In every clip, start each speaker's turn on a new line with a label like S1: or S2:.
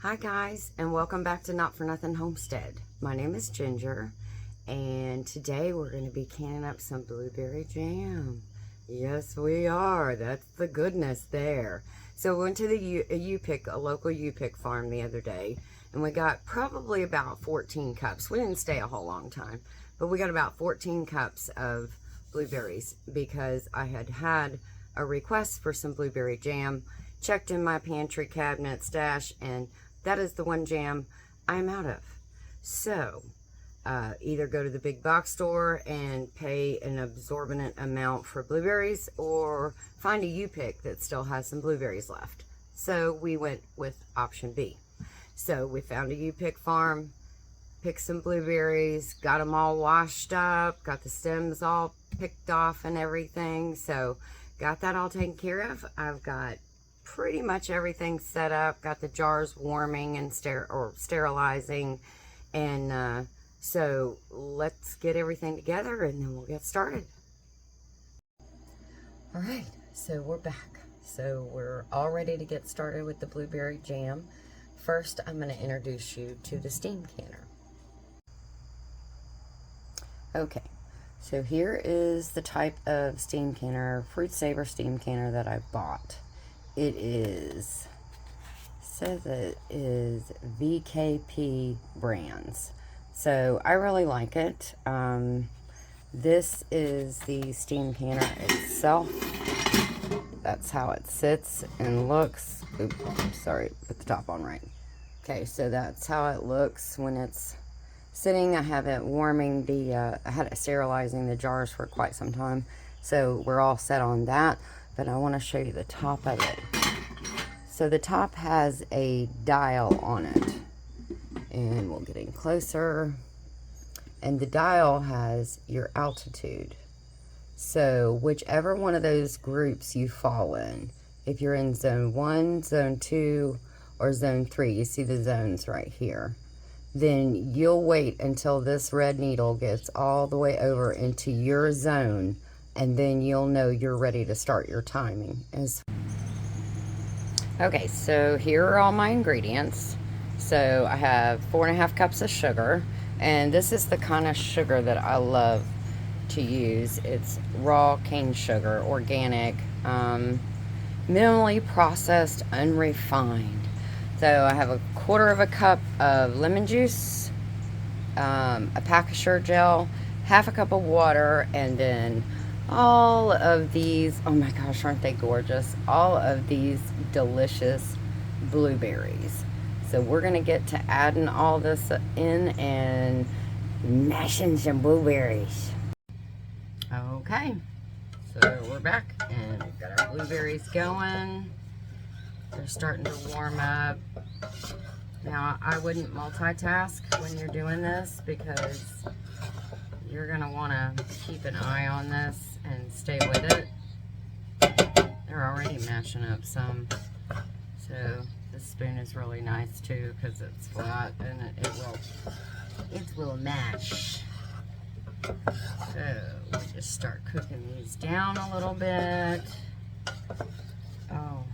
S1: Hi guys, and welcome back to Not For Nothing Homestead. My name is Ginger, and today we're going to be canning up some blueberry jam. Yes, we are. That's the goodness there. So we went to the a local U-Pick farm the other day, and we got probably about 14 cups. We didn't stay a whole long time, but we got about 14 cups of blueberries because I had a request for some blueberry jam, checked in my pantry cabinet stash, and that is the one jam I'm out of. So, either go to the big box store and pay an exorbitant amount for blueberries, or find a U-Pick that still has some blueberries left. So we went with option B. So we found a U-Pick farm, picked some blueberries, got them all washed up, got the stems all picked off and everything. So got that all taken care of. I've got pretty much everything set up, got the jars warming and sterilizing, and so let's get everything together and then we'll get started. All right, so we're back. So we're all ready to get started with the blueberry jam. First, I'm going to introduce you to the steam canner. Okay, so here is the type of steam canner, Fruit Saver steam canner that I bought. It says it is VKP brands. So I really like it. This is the steam canner itself. That's how it sits and looks. Oops, sorry, put the top on right. Okay, so that's how it looks when it's sitting. I have it warming I had it sterilizing the jars for quite some time. So we're all set on that, but I want to show you the top of it. So the top has a dial on it, and we'll get in closer, and the dial has your altitude. So whichever one of those groups you fall in, if you're in zone 1, zone 2, or zone 3, you see the zones right here, then you'll wait until this red needle gets all the way over into your zone, and then you'll know you're ready to start your timing. Okay, so here are all my ingredients. So I have 4.5 cups of sugar, and this is the kind of sugar that I love to use. It's raw cane sugar, organic, minimally processed, unrefined. So I have 1/4 cup of lemon juice, a pack of sugar gel, 1/2 cup of water, and then all of these, oh my gosh, aren't they gorgeous? All of these delicious blueberries. So we're gonna get to adding all this in and mashing some blueberries. Okay, so we're back and we've got our blueberries going. They're starting to warm up. Now, I wouldn't multitask when you're doing this because you're gonna wanna keep an eye on this and stay with it. They're already mashing up some. So this spoon is really nice too because it's flat and it will mash. So we just start cooking these down a little bit. Oh,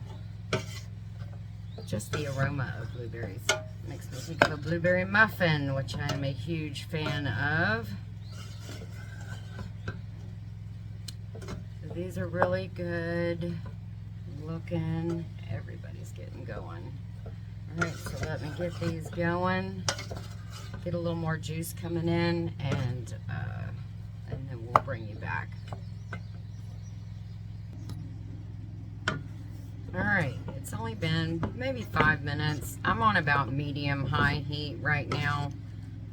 S1: just the aroma of blueberries makes me think of a blueberry muffin, which I am a huge fan of. So these are really good looking. Everybody's getting going. All right, so let me get these going. Get a little more juice coming in, and then we'll bring you back. All right, it's only been maybe 5 minutes. I'm on about medium-high heat right now.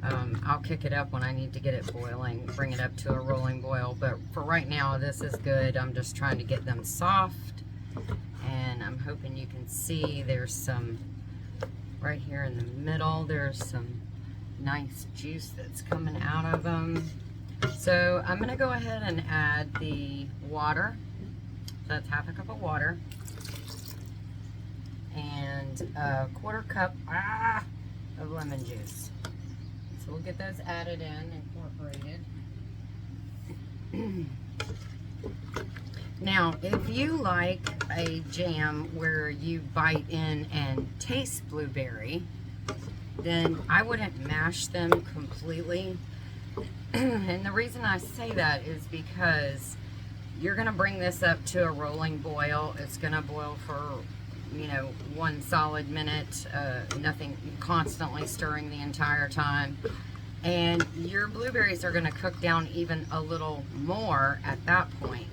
S1: I'll kick it up when I need to get it boiling, bring it up to a rolling boil, but for right now, this is good. I'm just trying to get them soft, and I'm hoping you can see there's some, right here in the middle, there's some nice juice that's coming out of them. So I'm gonna go ahead and add the water. That's 1/2 cup of water. And 1/4 cup of lemon juice. So we'll get those added in, incorporated. Now, if you like a jam where you bite in and taste blueberry, then I wouldn't mash them completely. And the reason I say that is because you're going to bring this up to a rolling boil. It's going to boil for, you know, 1 solid minute, nothing, constantly stirring the entire time. And your blueberries are going to cook down even a little more at that point.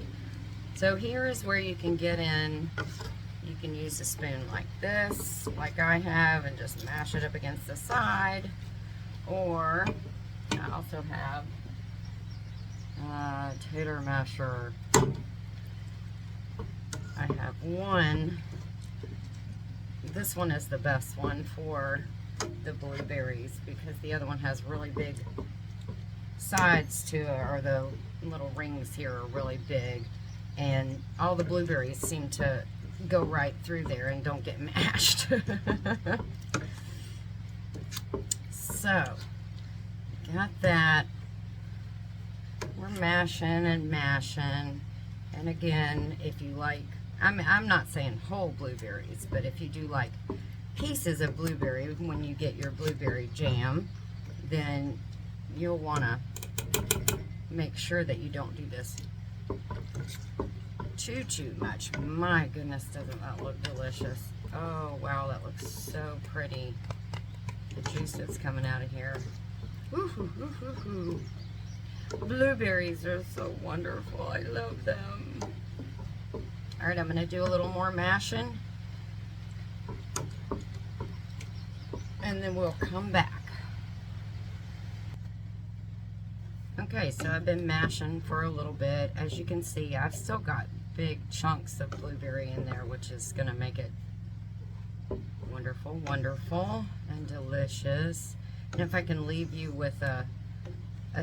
S1: So here is where you can get in. You can use a spoon like this, like I have, and just mash it up against the side. Or I also have a tater masher. I have one. This one is the best one for the blueberries because the other one has really big sides to it, or the little rings here are really big, and all the blueberries seem to go right through there and don't get mashed. So, got that. We're mashing and mashing. And again, if you like, I'm not saying whole blueberries, but if you do like pieces of blueberry when you get your blueberry jam, then you'll want to make sure that you don't do this too much. My goodness, doesn't that look delicious? Oh wow, that looks so pretty. The juice that's coming out of here. Woo-hoo-hoo-hoo-hoo. Blueberries are so wonderful. I love them. All right, I'm going to do a little more mashing, and then we'll come back. Okay, so I've been mashing for a little bit. As you can see, I've still got big chunks of blueberry in there, which is going to make it wonderful, wonderful, and delicious. And if I can leave you with a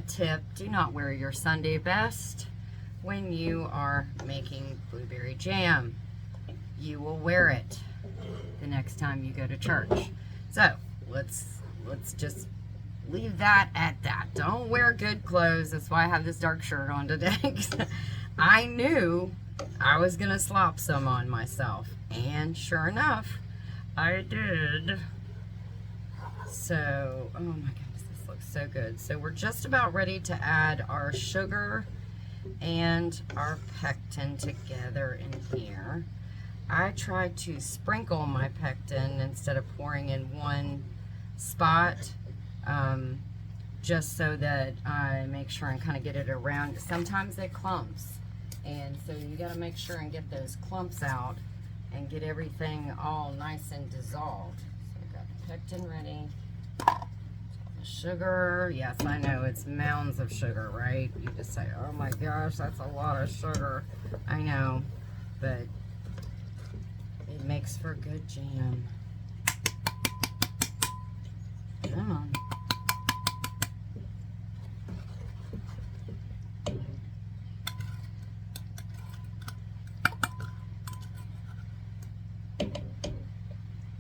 S1: tip, do not wear your Sunday best when you are making blueberry jam. You will wear it the next time you go to church. So let's just leave that at that. Don't wear good clothes. That's why I have this dark shirt on today. I knew I was gonna slop some on myself, and sure enough, I did. So, oh my goodness, this looks so good. So we're just about ready to add our sugar and our pectin together in here. I tried to sprinkle my pectin instead of pouring in one spot, just so that I make sure and kind of get it around. Sometimes it clumps, and so you got to make sure and get those clumps out and get everything all nice and dissolved. So I've got the pectin ready. The sugar, yes, I know it's mounds of sugar, right? You just say, oh my gosh, that's a lot of sugar. I know, but it makes for good jam. Come on.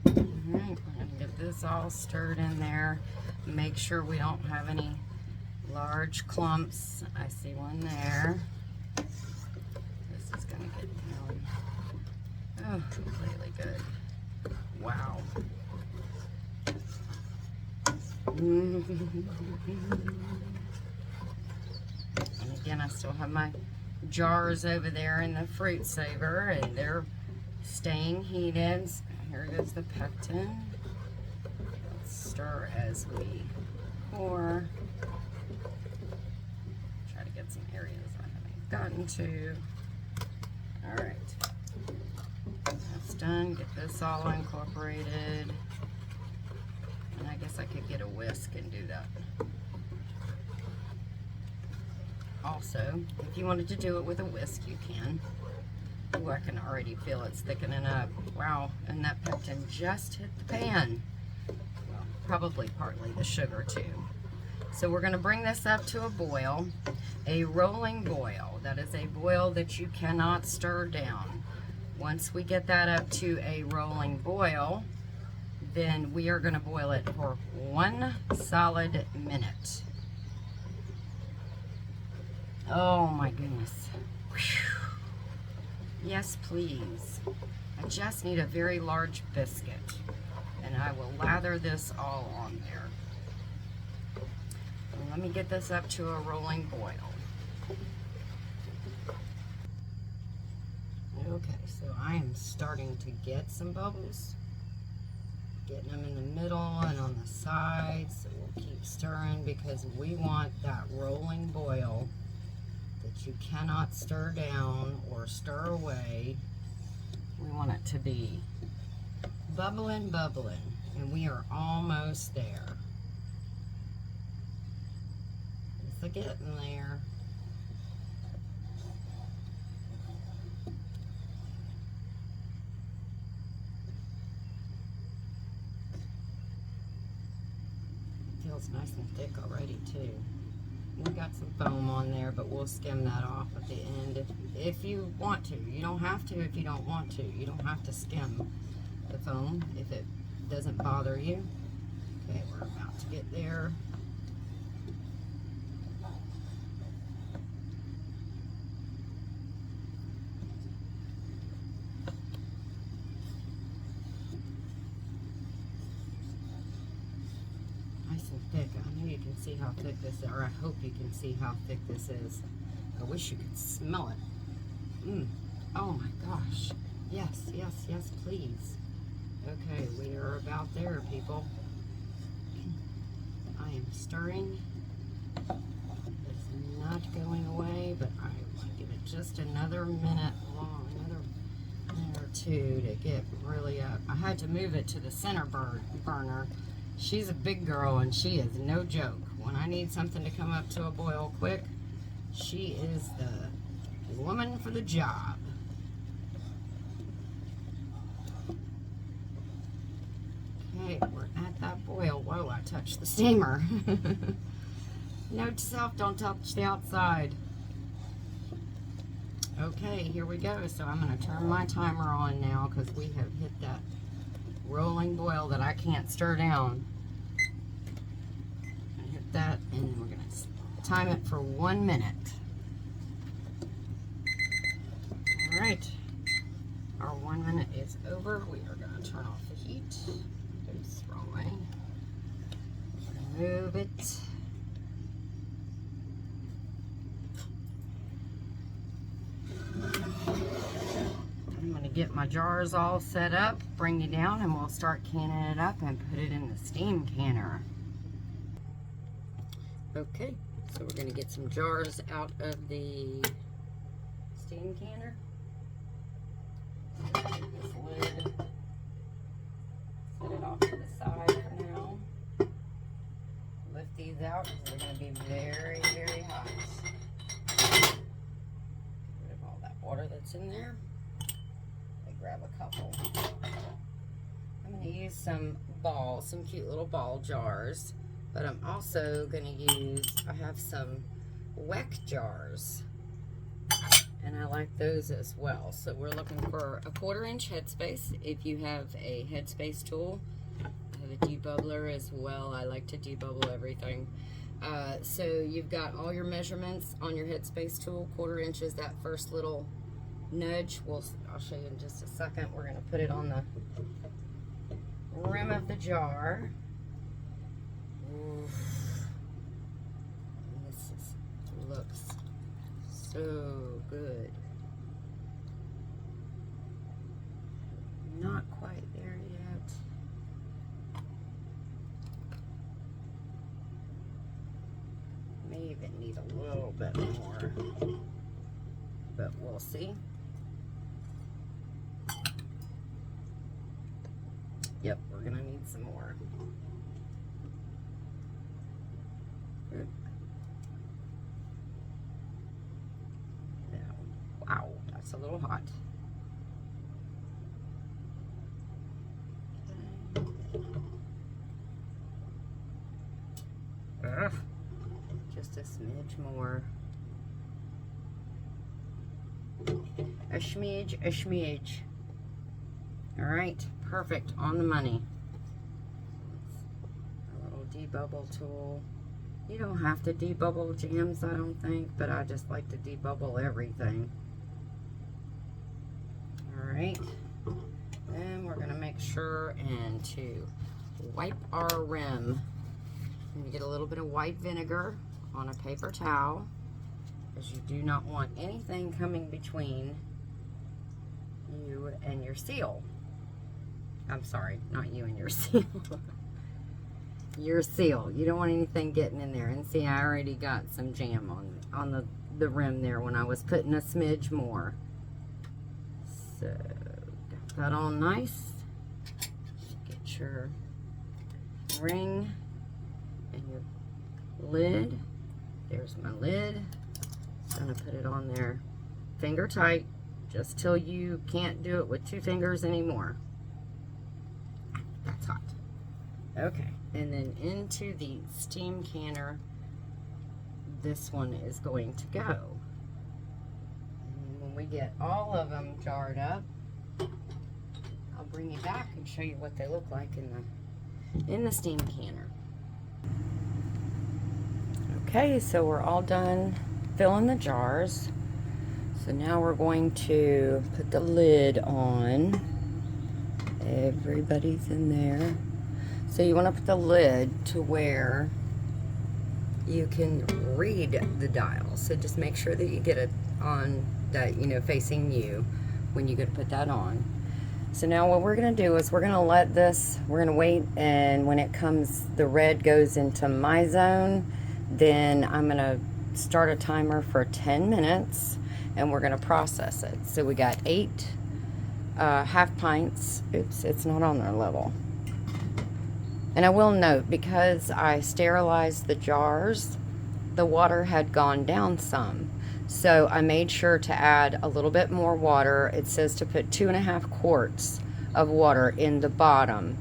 S1: Alright, we're going to get this all stirred in there. Make sure we don't have any large clumps. I see one there. This is going to get down. Oh, really good. Wow. And again, I still have my jars over there in the fruit saver, and they're staying heated. Here goes the pectin. Let's stir as we pour. Try to get some areas I haven't gotten to. All right, that's done. Get this all incorporated. And I guess I could get a whisk and do that. Also, if you wanted to do it with a whisk, you can. Ooh, I can already feel it's thickening up. Wow, and that pectin just hit the pan. Well, probably partly the sugar too. So we're gonna bring this up to a boil, a rolling boil. That is a boil that you cannot stir down. Once we get that up to a rolling boil, then we are gonna boil it for 1 solid minute. Oh my goodness. Whew. Yes, please. I just need a very large biscuit, and I will lather this all on there. And let me get this up to a rolling boil. Okay, so I am starting to get some bubbles. Getting them in the middle and on the sides. So we'll keep stirring because we want that rolling boil that you cannot stir down or stir away. We want it to be bubbling, bubbling, and we are almost there. It's getting there. Feels nice and thick already too. We got some foam on there, but we'll skim that off at the end if you want to. You don't have to if you don't want to. You don't have to skim the foam if it doesn't bother you. Okay, we're about to get there. Nice and thick. I know you can see how thick this is, or I hope you can see how thick this is. I wish you could smell it. Oh my gosh. Yes, yes, yes, please. Okay, we are about there, people. I am stirring. It's not going away, but I want to give it just another minute long, another minute or two to get really up. I had to move it to the center burner. She's a big girl and she is no joke. When I need something to come up to a boil quick, she is the woman for the job. Okay, we're at that boil. Whoa, I touched the steamer. Note to self, don't touch the outside. Okay, here we go. So I'm going to turn my timer on now because we have hit that rolling boil that I can't stir down. I hit that, and we're going to time it for 1 minute. All right, our 1 minute is over. We are going to turn off the heat. Oops, wrong way. Move it. I'm going to get my jars all set up, bring you down, and we'll start canning it up and put it in the steam canner. Okay, so we're going to get some jars out of the steam canner. Take this lid, set it off to the side for now. Lift these out because they're going to be very, very hot. Get rid of all that water that's in there. Grab a couple. I'm going to use some balls, some cute little ball jars, but I'm also going to use, I have some Weck jars, and I like those as well. So we're looking for a 1/4 inch headspace. If you have a headspace tool, I have a debubbler as well. I like to debubble everything. So you've got all your measurements on your headspace tool. 1/4 inch is that first little nudge. I'll show you in just a second. We're going to put it on the rim of the jar. Oof. This looks so good. Not quite there yet. May even need a little bit more, but we'll see. Yep, we're gonna need some more. Good. Now, wow, that's a little hot. Ugh. Just a smidge more. A smidge, a smidge. All right, perfect, on the money. A little debubble tool. You don't have to debubble jams, I don't think, but I just like to debubble everything. right. And we're gonna make sure and to wipe our rim. And you get a little bit of white vinegar on a paper towel, because you do not want anything coming between you and your seal. I'm sorry, not you and your seal. Your seal. You don't want anything getting in there. And see, I already got some jam on the rim there when I was putting a smidge more. So, got that all nice. Get your ring and your lid. There's my lid. Gonna put it on there finger tight, just till you can't do it with 2 fingers anymore. That's hot. Okay, and then into the steam canner, this one is going to go. And when we get all of them jarred up, I'll bring you back and show you what they look like in the steam canner. Okay, so we're all done filling the jars. So now we're going to put the lid on. Everybody's in there. So you want to put the lid to where you can read the dial. So just make sure that you get it on that, you know, facing you when you go to put that on. So now what we're going to do is we're going to let this, we're going to wait, and when it comes, the red goes into my zone, then I'm going to start a timer for 10 minutes and we're going to process it. So we got 8 half pints. Oops, it's not on their level. And I will note, because I sterilized the jars, the water had gone down some. So I made sure to add a little bit more water. It says to put 2.5 quarts of water in the bottom.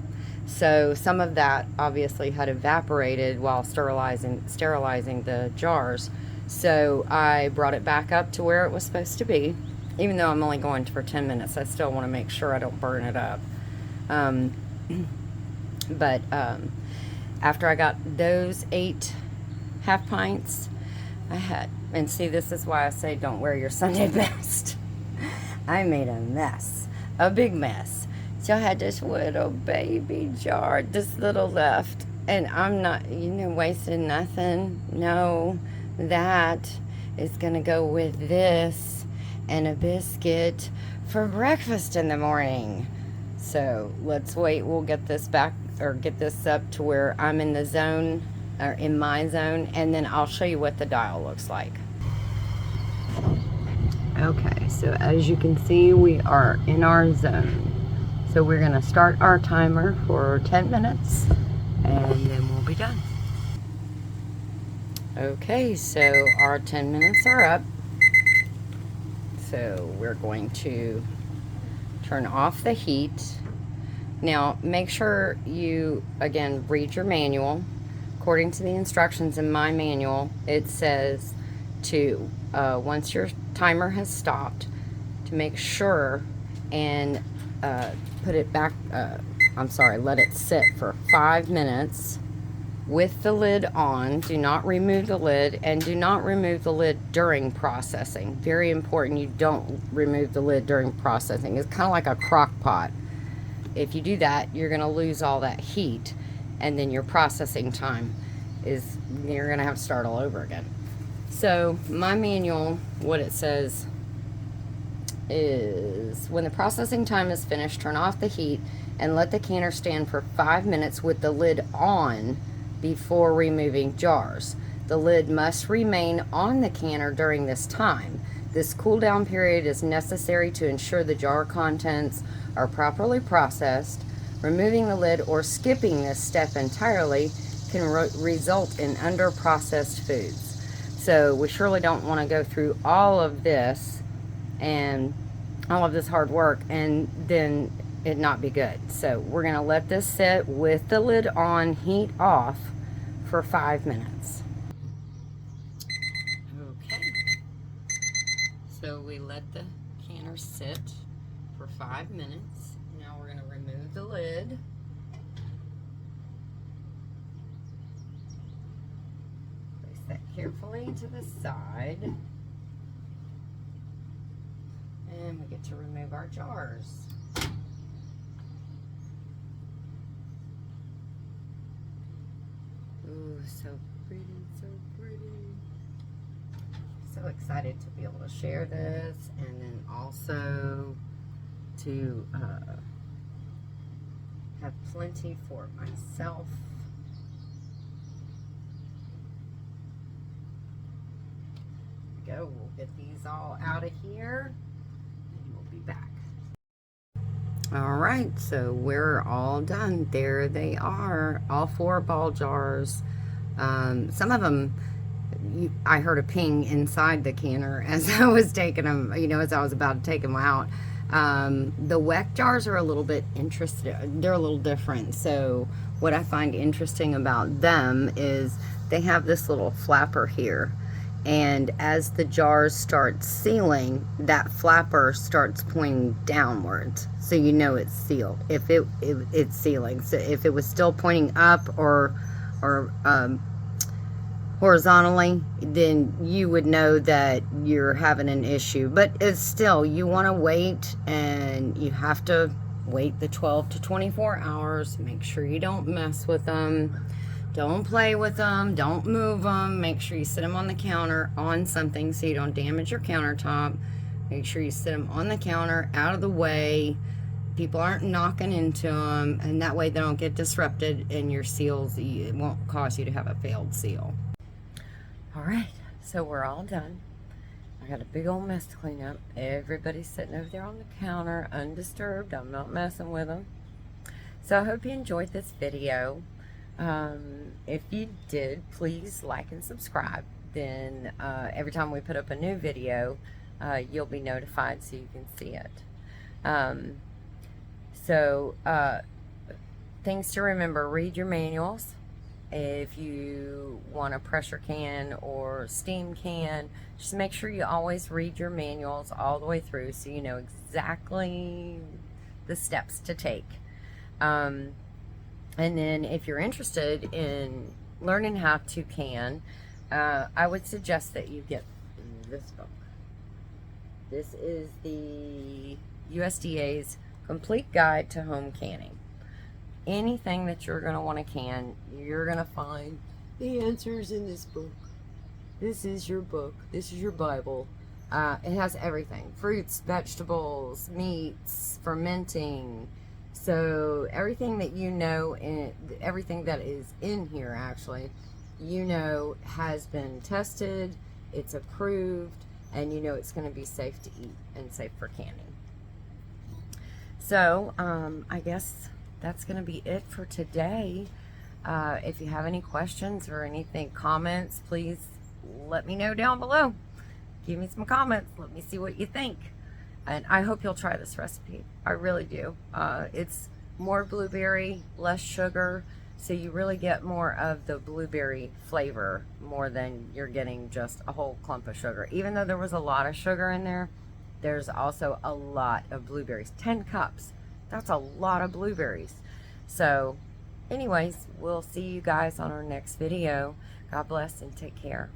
S1: So some of that obviously had evaporated while sterilizing the jars. So I brought it back up to where it was supposed to be. Even though I'm only going for 10 minutes, I still want to make sure I don't burn it up. But after I got those 8 half pints, I had, and see, this is why I say don't wear your Sunday best. I made a mess, a big mess. So I had this little baby jar, this little left, and I'm not, you know, wasting nothing. No, that is gonna go with this and a biscuit for breakfast in the morning. So let's wait. We'll get this back, or get this up to where I'm in the zone, or in my zone, and then I'll show you what the dial looks like. Okay, so as you can see, we are in our zone. So we're gonna start our timer for 10 minutes and then we'll be done. Okay, so our 10 minutes are up. So we're going to turn off the heat. Now, make sure you, again, read your manual. According to the instructions in my manual, it says to, once your timer has stopped, to make sure and put it back, let it sit for 5 minutes with the lid on. Do not remove the lid, and do not remove the lid during processing. Very important, you don't remove the lid during processing. It's kind of like a crock pot. If you do that, you're going to lose all that heat, and then your processing time is, you're going to have to start all over again. So my manual, what it says is, when the processing time is finished, turn off the heat and let the canner stand for 5 minutes with the lid on before removing jars. The lid must remain on the canner during this time. This cool down period is necessary to ensure the jar contents are properly processed. Removing the lid or skipping this step entirely can result in under-processed foods. So we surely don't want to go through all of this and all of this hard work and then it not be good. So we're going to let this sit with the lid on, heat off, for 5 minutes. Okay, so we let the canner sit for 5 minutes. Now we're going to remove the lid. Place that carefully to the side. And we get to remove our jars. Ooh, so pretty, so pretty. So excited to be able to share this, and then also to have plenty for myself. There we go. We'll get these all out of here, and we'll be back. All right, so we're all done. There they are, all 4 ball jars. Some of them, I heard a ping inside the canner as I was taking them, as I was about to take them out. The WEC jars are a little bit interesting. They're a little different. So what I find interesting about them is they have this little flapper here. And as the jars start sealing, that flapper starts pointing downwards. So you know it's sealed. If it's sealing. So if it was still pointing up or horizontally, then you would know that you're having an issue. But it's still, you want to wait, and you have to wait the 12 to 24 hours. Make sure you don't mess with them. Don't play with them. Don't move them. Make sure you sit them on the counter on something so you don't damage your countertop. Make sure you sit them on the counter, out of the way. People aren't knocking into them, and that way they don't get disrupted, and your seals, it won't cause you to have a failed seal. All right, so we're all done. I got a big old mess to clean up. Everybody's sitting over there on the counter, undisturbed. I'm not messing with them. So I hope you enjoyed this video. If you did, please like and subscribe. Then every time we put up a new video, you'll be notified so you can see it. Things to remember: read your manuals. If you want a pressure can or steam can, just make sure you always read your manuals all the way through so you know exactly the steps to take. And then if you're interested in learning how to can, I would suggest that you get this book. This is the USDA's Complete Guide to Home Canning. Anything that you're going to want to can, you're going to find the answers in this book. This is your book. This is your Bible. It has everything. Fruits, vegetables, meats, fermenting. So everything that you know, and everything that is in here actually, has been tested, it's approved, and it's going to be safe to eat and safe for canning. So I guess that's going to be it for today. If you have any questions or anything, comments, please let me know down below. Give me some comments. Let me see what you think. And I hope you'll try this recipe. I really do. It's more blueberry, less sugar, so you really get more of the blueberry flavor more than you're getting just a whole clump of sugar. Even though there was a lot of sugar in there, there's also a lot of blueberries. 10 cups. That's a lot of blueberries. So anyways, we'll see you guys on our next video. God bless and take care.